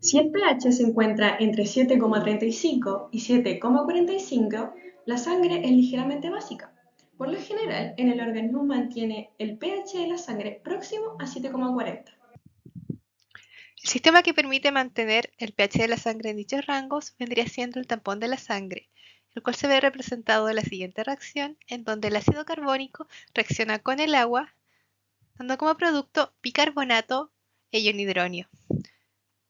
Si el pH se encuentra entre 7,35 y 7,45, la sangre es ligeramente básica. Por lo general, en el organismo mantiene el pH de la sangre próximo a 7,40. El sistema que permite mantener el pH de la sangre en dichos rangos vendría siendo el tampón de la sangre, el cual se ve representado en la siguiente reacción, en donde el ácido carbónico reacciona con el agua, dando como producto bicarbonato e ion hidronio.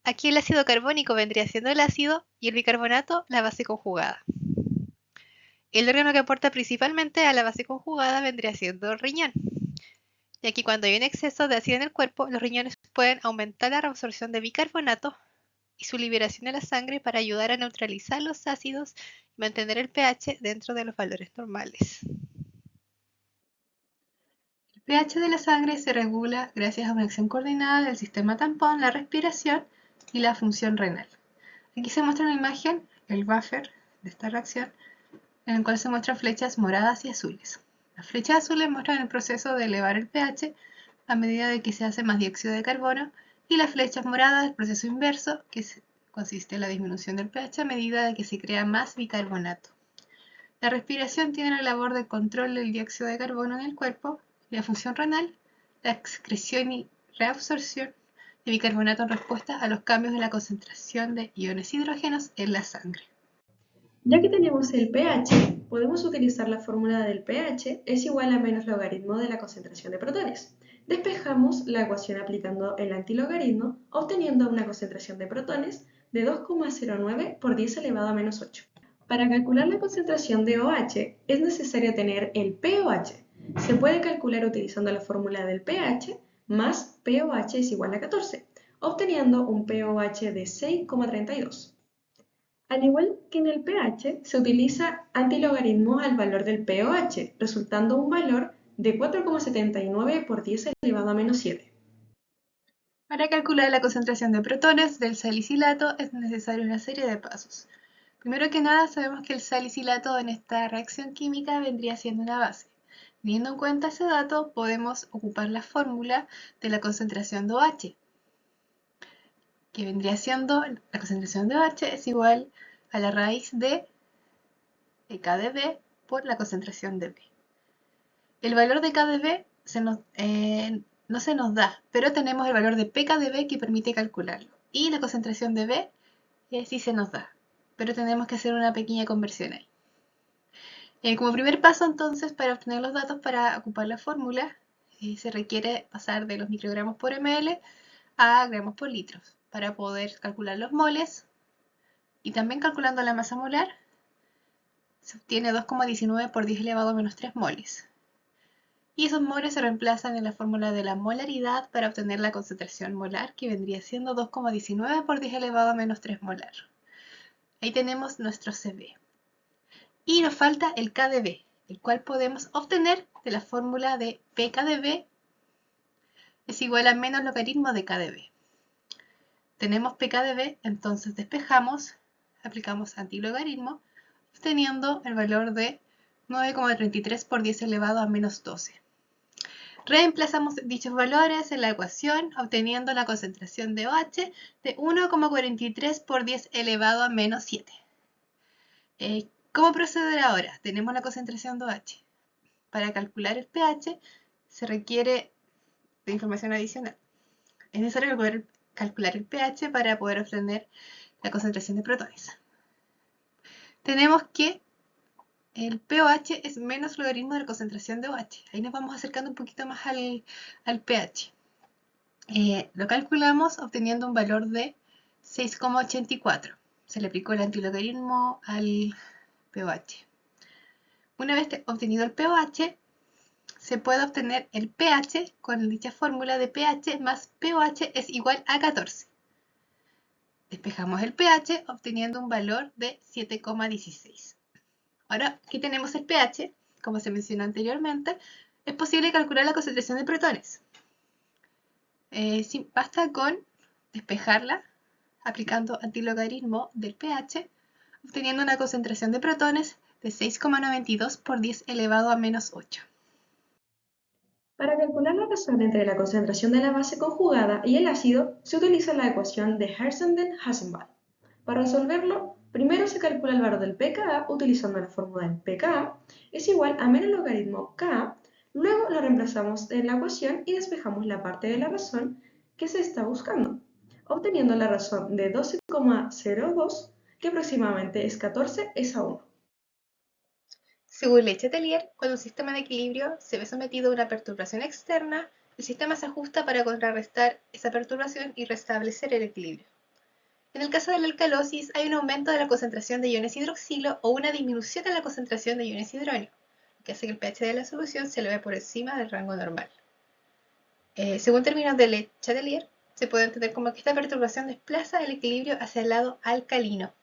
Aquí el ácido carbónico vendría siendo el ácido y el bicarbonato la base conjugada. El órgano que aporta principalmente a la base conjugada vendría siendo el riñón. Y aquí cuando hay un exceso de ácido en el cuerpo, los riñones pueden aumentar la reabsorción de bicarbonato y su liberación en la sangre para ayudar a neutralizar los ácidos y mantener el pH dentro de los valores normales. El pH de la sangre se regula gracias a una acción coordinada del sistema tampón, la respiración y la función renal. Aquí se muestra una imagen, el buffer de esta reacción, en el cual se muestran flechas moradas y azules. Las flechas azules muestran el proceso de elevar el pH a medida de que se hace más dióxido de carbono, y las flechas moradas el proceso inverso, que consiste en la disminución del pH a medida de que se crea más bicarbonato. La respiración tiene la labor de control del dióxido de carbono en el cuerpo, y la función renal, la excreción y reabsorción de bicarbonato en respuesta a los cambios en la concentración de iones hidrógenos en la sangre. Ya que tenemos el pH, podemos utilizar la fórmula del pH es igual a menos logaritmo de la concentración de protones. Despejamos la ecuación aplicando el antilogaritmo, obteniendo una concentración de protones de 2,09 por 10 elevado a menos 8. Para calcular la concentración de OH es necesario tener el pOH. Se puede calcular utilizando la fórmula del pH más pOH es igual a 14, obteniendo un pOH de 6,32. Al igual que en el pH, se utiliza antilogaritmo al valor del pOH, resultando un valor de 4,79 por 10 elevado a menos 7. Para calcular la concentración de protones del salicilato es necesaria una serie de pasos. Primero que nada, sabemos que el salicilato en esta reacción química vendría siendo una base. Teniendo en cuenta ese dato, podemos ocupar la fórmula de la concentración de OH, que vendría siendo la concentración de OH es igual a la raíz de K de B por la concentración de B. El valor de K de B no se nos da, pero tenemos el valor de pK de B que permite calcularlo. Y la concentración de B sí se nos da, pero tenemos que hacer una pequeña conversión ahí. Como primer paso entonces para obtener los datos para ocupar la fórmula, se requiere pasar de los microgramos por ml a gramos por litros para poder calcular los moles, y también calculando la masa molar se obtiene 2,19 por 10 elevado a menos 3 moles. Y esos moles se reemplazan en la fórmula de la molaridad para obtener la concentración molar, que vendría siendo 2,19 por 10 elevado a menos 3 molar. Ahí tenemos nuestro Cb. Y nos falta el KdB, el cual podemos obtener de la fórmula de pKdB es igual a menos logaritmo de KdB. Tenemos pKdB, entonces despejamos, aplicamos antilogaritmo, obteniendo el valor de 9,33 por 10 elevado a menos 12. Reemplazamos dichos valores en la ecuación, obteniendo la concentración de OH de 1,43 por 10 elevado a menos 7. ¿Cómo proceder ahora? Tenemos la concentración de OH. Para calcular el pH se requiere de información adicional. Es necesario calcular el pH para poder obtener la concentración de protones. Tenemos que el pOH es menos logaritmo de la concentración de OH. Ahí nos vamos acercando un poquito más al pH. Lo calculamos obteniendo un valor de 6,84. Se le aplicó el antilogaritmo al pOH. Una vez obtenido el pOH, se puede obtener el pH con dicha fórmula de pH más pOH es igual a 14. Despejamos el pH obteniendo un valor de 7,16. Ahora, aquí tenemos el pH, como se mencionó anteriormente, es posible calcular la concentración de protones. Basta con despejarla aplicando antilogaritmo del pH, obteniendo una concentración de protones de 6,92 por 10 elevado a menos 8. Para calcular la razón entre la concentración de la base conjugada y el ácido, se utiliza la ecuación de Herzenden-Hasselbalch. Para resolverlo, primero se calcula el valor del pKa utilizando la fórmula del pKa es igual a menos logaritmo Ka, luego lo reemplazamos en la ecuación y despejamos la parte de la razón que se está buscando, obteniendo la razón de 12,02, que aproximadamente es 14:1. Según Letelier, cuando un sistema de equilibrio se ve sometido a una perturbación externa, el sistema se ajusta para contrarrestar esa perturbación y restablecer el equilibrio. En el caso de la alcalosis, hay un aumento de la concentración de iones hidroxilo o una disminución de la concentración de iones hidróneo, que hace que el pH de la solución se eleve por encima del rango normal. Según términos de Letelier, se puede entender como que esta perturbación desplaza el equilibrio hacia el lado alcalino.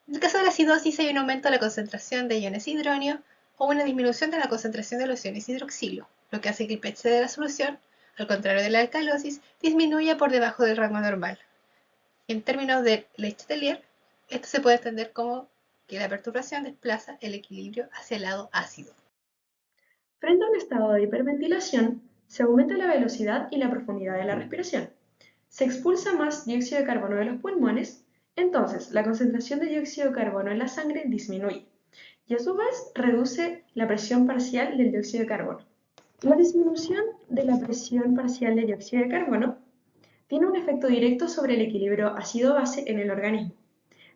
En el caso de la acidosis hay un aumento de la concentración de iones hidróneo o una disminución de la concentración de los iones hidroxilo, lo que hace que el pH de la solución, al contrario de la alcalosis, disminuya por debajo del rango normal. En términos de Letelier, esto se puede entender como que la perturbación desplaza el equilibrio hacia el lado ácido. Frente a un estado de hiperventilación, se aumenta la velocidad y la profundidad de la respiración. Se expulsa más dióxido de carbono de los pulmones, entonces la concentración de dióxido de carbono en la sangre disminuye y a su vez reduce la presión parcial del dióxido de carbono. La disminución de la presión parcial de dióxido de carbono tiene un efecto directo sobre el equilibrio ácido-base en el organismo,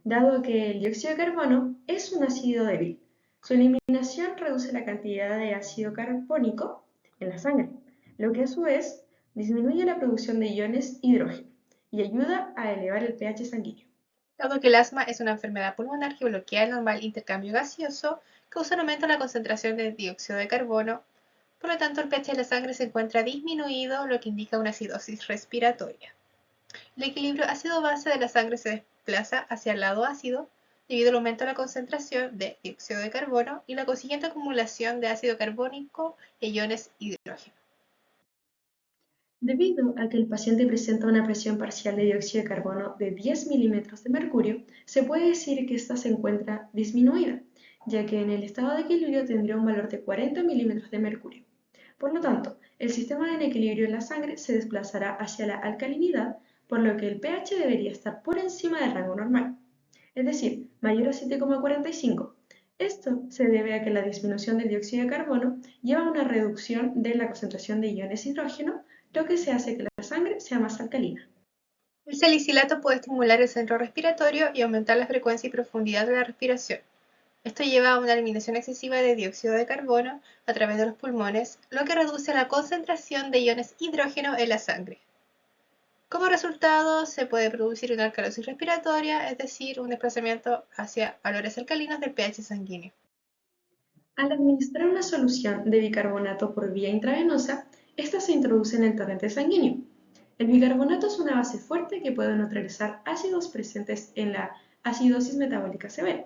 dado que el dióxido de carbono es un ácido débil. Su eliminación reduce la cantidad de ácido carbónico en la sangre, lo que a su vez disminuye la producción de iones hidrógeno y ayuda a elevar el pH sanguíneo. Dado que el asma es una enfermedad pulmonar que bloquea el normal intercambio gaseoso, causa un aumento en la concentración de dióxido de carbono, por lo tanto el pH de la sangre se encuentra disminuido, lo que indica una acidosis respiratoria. El equilibrio ácido-base de la sangre se desplaza hacia el lado ácido debido al aumento de la concentración de dióxido de carbono y la consiguiente acumulación de ácido carbónico e iones hidrógeno. Debido a que el paciente presenta una presión parcial de dióxido de carbono de 10 milímetros de mercurio, se puede decir que ésta se encuentra disminuida, ya que en el estado de equilibrio tendría un valor de 40 milímetros de mercurio. Por lo tanto, el sistema en equilibrio en la sangre se desplazará hacia la alcalinidad, por lo que el pH debería estar por encima del rango normal, es decir, mayor a 7,45. Esto se debe a que la disminución del dióxido de carbono lleva a una reducción de la concentración de iones hidrógeno, lo que se hace que la sangre sea más alcalina. El salicilato puede estimular el centro respiratorio y aumentar la frecuencia y profundidad de la respiración. Esto lleva a una eliminación excesiva de dióxido de carbono a través de los pulmones, lo que reduce la concentración de iones hidrógeno en la sangre. Como resultado, se puede producir una alcalosis respiratoria, es decir, un desplazamiento hacia valores alcalinos del pH sanguíneo. Al administrar una solución de bicarbonato por vía intravenosa, esta se introduce en el torrente sanguíneo. El bicarbonato es una base fuerte que puede neutralizar ácidos presentes en la acidosis metabólica severa.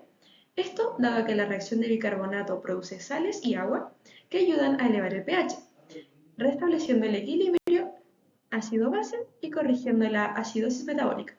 Esto dado que la reacción de bicarbonato produce sales y agua que ayudan a elevar el pH, restableciendo el equilibrio ácido-base y corrigiendo la acidosis metabólica.